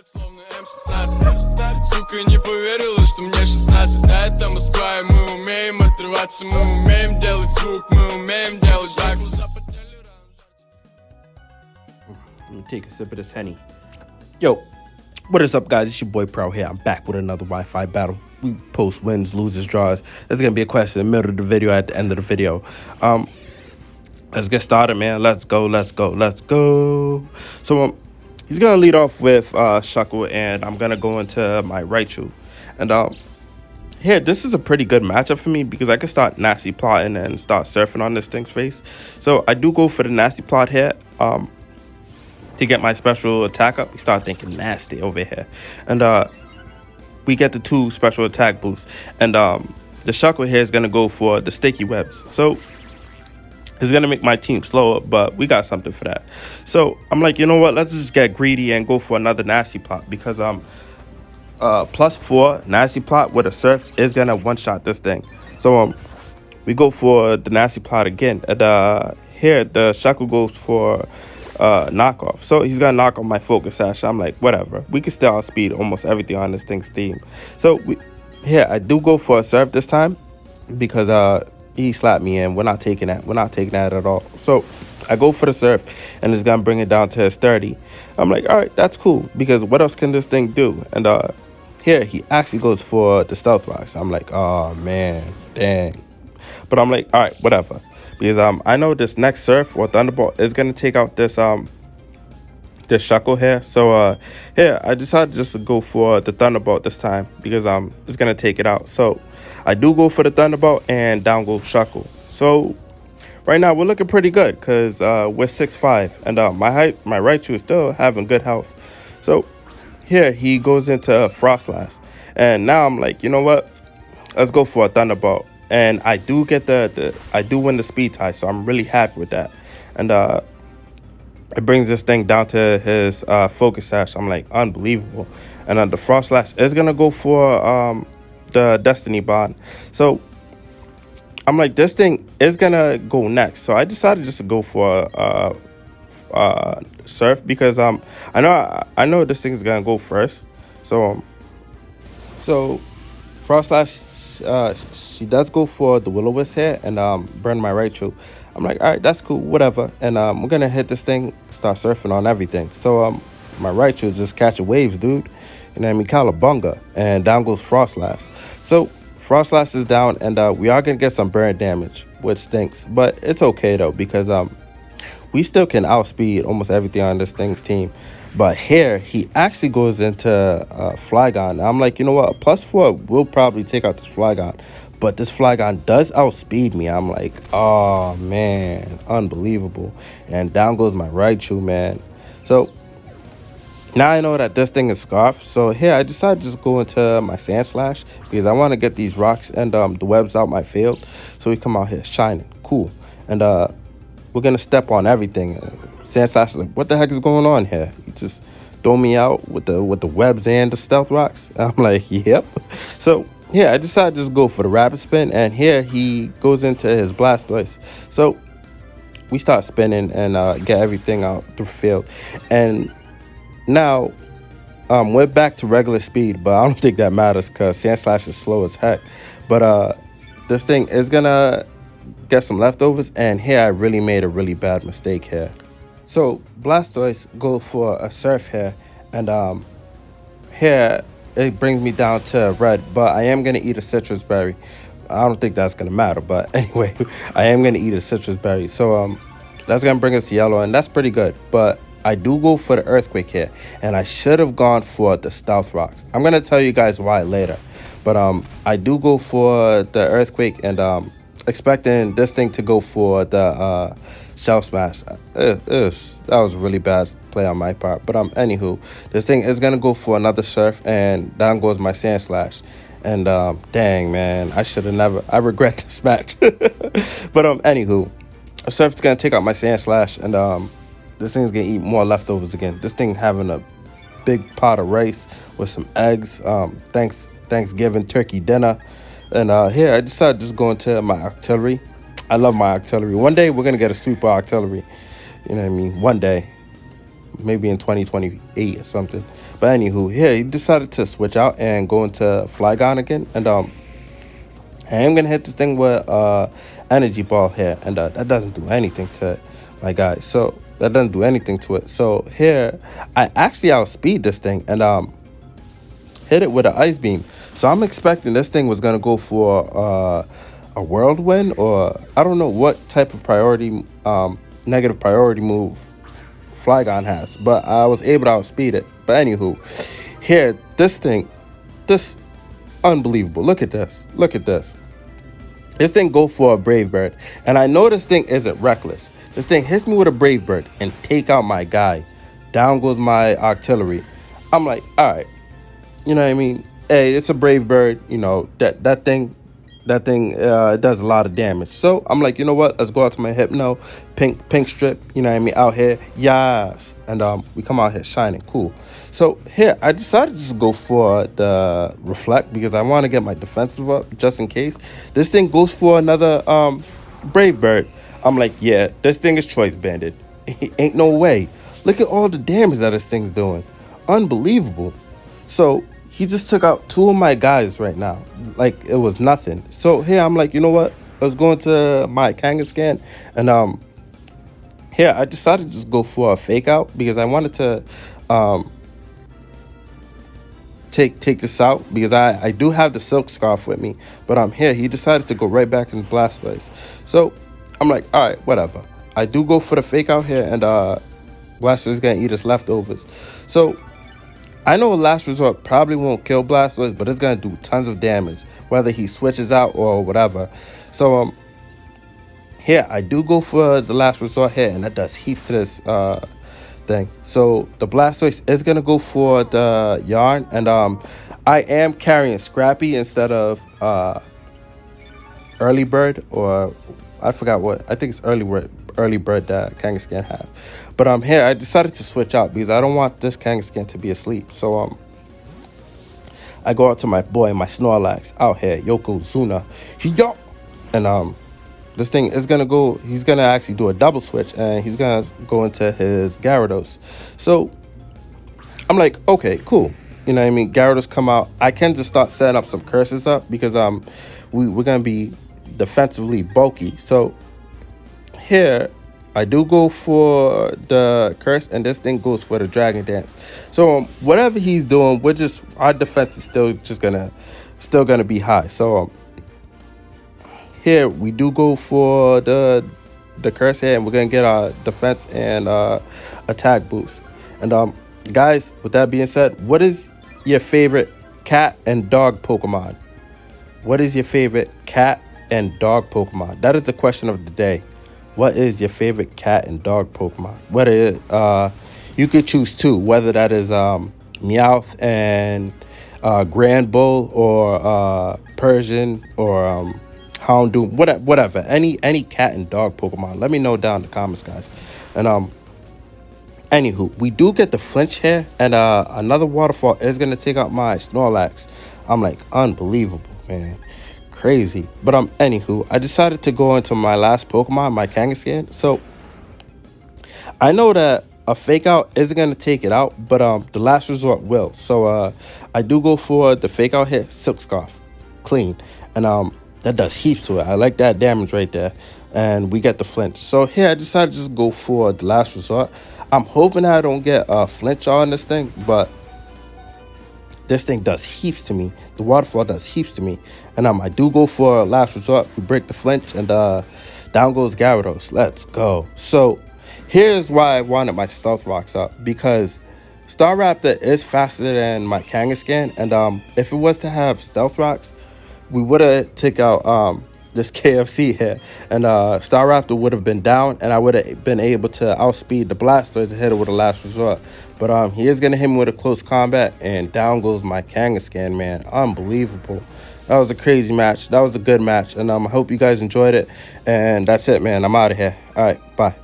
Словно М16. Сука, не поверила, что мне 16. Это Москва, и мы умеем отрываться, мы умеем делать звук, мы умеем делать так. Let me take a sip of this Henny. Yo, what is up, guys? It's your boy Prwell'Z here. I'm back with another Wi-Fi battle. We post wins, losers, draws. There's gonna be a question in the middle of the video, at the end of the video. Let's get started, man. Let's go. So he's gonna lead off with Shuckle, and I'm gonna go into my Raichu. And here, this is a pretty good matchup for me because I can start nasty plotting and start surfing on this thing's face. So I do go for the nasty plot here. To get my special attack up, we start thinking nasty over here. And we get the 2 special attack boosts. And the Shuckle here is going to go for the sticky webs. So it's going to make my team slower, but we got something for that. So I'm like, you know what? Let's just get greedy and go for another nasty plot because +4 nasty plot with a surf is going to one-shot this thing. So we go for the nasty plot again. And here, the Shuckle goes for knockoff. So he's gonna knock on my focus sash. I'm like, whatever, we can still outspeed almost everything on this thing's team. So here I do go for a surf this time because he slapped me and we're not taking that at all. So I go for the surf and it's gonna bring it down to his 30. I'm like, all right, that's cool because what else can this thing do? And here he actually goes for the stealth rocks. I'm like, oh man, dang. But I'm like, all right, whatever. Because I know this next surf or thunderbolt is gonna take out this Shuckle here. So here I decided just to go for the thunderbolt this time because it's gonna take it out. So I do go for the thunderbolt and down goes Shuckle. So right now we're looking pretty good because we're 6'5" and my Raichu is still having good health. So here he goes into Frost Blast, and now I'm like, you know what? Let's go for a thunderbolt. And I do get I do win the speed tie, so I'm really happy with that. And it brings this thing down to his focus sash. I'm like, unbelievable. And the Frost Slash is gonna go for the Destiny Bond. So I'm like, this thing is gonna go next. So I decided just to go for Surf because I know this thing is gonna go first. So Frost Slash. She does go for the Will-O-Wisp here and burn my Raichu. I'm like, all right, that's cool, whatever. And we're gonna hit this thing, start surfing on everything. So my Raichu is just catching waves, dude. You know what I mean? Calabunga. And down goes Frost Blast. So Frost Blast is down, and we are gonna get some burn damage, which stinks. But it's okay though, because we still can outspeed almost everything on this thing's team. But here, he actually goes into Flygon. I'm like, you know what? +4 will probably take out this Flygon. But this Flygon does outspeed me. I'm like, oh, man. Unbelievable. And down goes my Raichu, man. So now I know that this thing is scarfed. So here, I decided to just go into my Sand Slash because I want to get these rocks and the webs out my field. So we come out here shining. Cool. And we're going to step on everything. Sand Slash is like, what the heck is going on here? You just throw me out with the webs and the stealth rocks. I'm like, yep. So yeah, I decided to just go for the rapid spin, and here he goes into his Blastoise. So we start spinning and get everything out through the field. And now we're back to regular speed, but I don't think that matters because Sand Slash is slow as heck. But this thing is gonna get some leftovers, and here I really made a really bad mistake here. So Blastoise go for a surf here, and here it brings me down to red, but I am gonna eat a citrus berry. I don't think that's gonna matter, but anyway, I am gonna eat a citrus berry. So that's gonna bring us to yellow, and that's pretty good. But I do go for the earthquake here, and I should have gone for the stealth rocks. I'm gonna tell you guys why later, but I do go for the earthquake, and expecting this thing to go for the Shell Smash. That was a really bad play on my part. But anywho, this thing is gonna go for another surf, and down goes my Sand Slash. And dang, man, I regret this match. But anywho, a surf is gonna take out my Sand Slash, and this thing's gonna eat more leftovers again. This thing having a big pot of rice with some eggs. Thanksgiving turkey dinner. And here I decided to just go into my artillery. I love my artillery. One day we're gonna get a super artillery. You know what I mean? One day, maybe in 2028 or something. But anywho, here he decided to switch out and go into Flygon again, and I am gonna hit this thing with energy ball here, and that doesn't do anything to it, my guy. So that doesn't do anything to it. So here I actually outspeed this thing and hit it with an ice beam. So I'm expecting this thing was gonna go for a whirlwind, or I don't know what type of priority negative priority move Flygon has, but I was able to outspeed it. But anywho, here this thing, this unbelievable. Look at this. Look at this. This thing go for a Brave Bird, and I know this thing isn't reckless. This thing hits me with a Brave Bird and take out my guy. Down goes my artillery. I'm like, all right, you know what I mean? Hey, it's a Brave Bird. You know that thing it does a lot of damage. So I'm like, you know what? Let's go out to my Hypno, pink strip. You know what I mean? Out here, yes, and we come out here shining, cool. So here I decided to just go for the reflect because I want to get my defensive up just in case this thing goes for another Brave Bird. I'm like, yeah, this thing is choice banded. Ain't no way. Look at all the damage that this thing's doing. Unbelievable. So he just took out two of my guys right now. Like it was nothing. So here I'm like, you know what? Let's go into my Kangaskhan. And here I decided to just go for a fake out because I wanted to take this out because I do have the silk scarf with me. But here he decided to go right back in Blastoise. So I'm like, all right, whatever. I do go for the fake out here, and Blastoise is gonna eat his leftovers. So I know Last Resort probably won't kill Blastoise, but it's gonna do tons of damage, whether he switches out or whatever. So here I do go for the Last Resort here, and that does heaps to this thing. So the Blastoise is gonna go for the Yarn, and I am carrying Scrappy instead of Early Bird, or I forgot what. I think it's Early Bird that Kangaskhan have. But here I decided to switch out because I don't want this Kangaskhan to be asleep. So I go out to my boy, my Snorlax out here, Yokozuna. And this thing is gonna go. He's gonna actually do a double switch, and he's gonna go into his Gyarados. So I'm like, okay, cool. You know what I mean? Gyarados come out. I can just start setting up some curses up because we're gonna be defensively bulky. So here I do go for the curse, and this thing goes for the Dragon Dance. So whatever he's doing, our defense is still gonna be high. So here we do go for the curse here, and we're gonna get our defense and attack boost. And guys, with that being said, what is your favorite cat and dog Pokemon? What is your favorite cat and dog Pokemon? That is the question of the day. What is your favorite cat and dog Pokemon? Whether you could choose two, whether that is Meowth and Grand Bull, or Persian, or Houndoom, whatever. Any cat and dog Pokemon. Let me know down in the comments, guys. And anywho, we do get the flinch here, and another waterfall is gonna take out my Snorlax. I'm like, unbelievable, man. Crazy. But anywho, I decided to go into my last Pokemon, my Kangaskhan. So I know that a fake out isn't gonna take it out, but the Last Resort will. So I do go for the fake out here, Silk Scarf, clean, and that does heaps to it. I like that damage right there, and we get the flinch. So here I decided to just go for the Last Resort. I'm hoping I don't get a flinch on this thing, but this thing does heaps to me. The waterfall does heaps to me. And I do go for Last Resort. We break the flinch, and down goes Gyarados. Let's go. So here's why I wanted my Stealth Rocks up, because Staraptor is faster than my Kangaskhan. And if it was to have Stealth Rocks, we would have took out this KFC here, and Staraptor would have been down, and I would have been able to outspeed the Blastoise and hit it with a Last Resort. But he is gonna hit me with a close combat, and down goes my Kangaskhan, man. Unbelievable. That was a crazy match. That was a good match, and I hope you guys enjoyed it. And that's it, man. I'm out of here. All right, bye.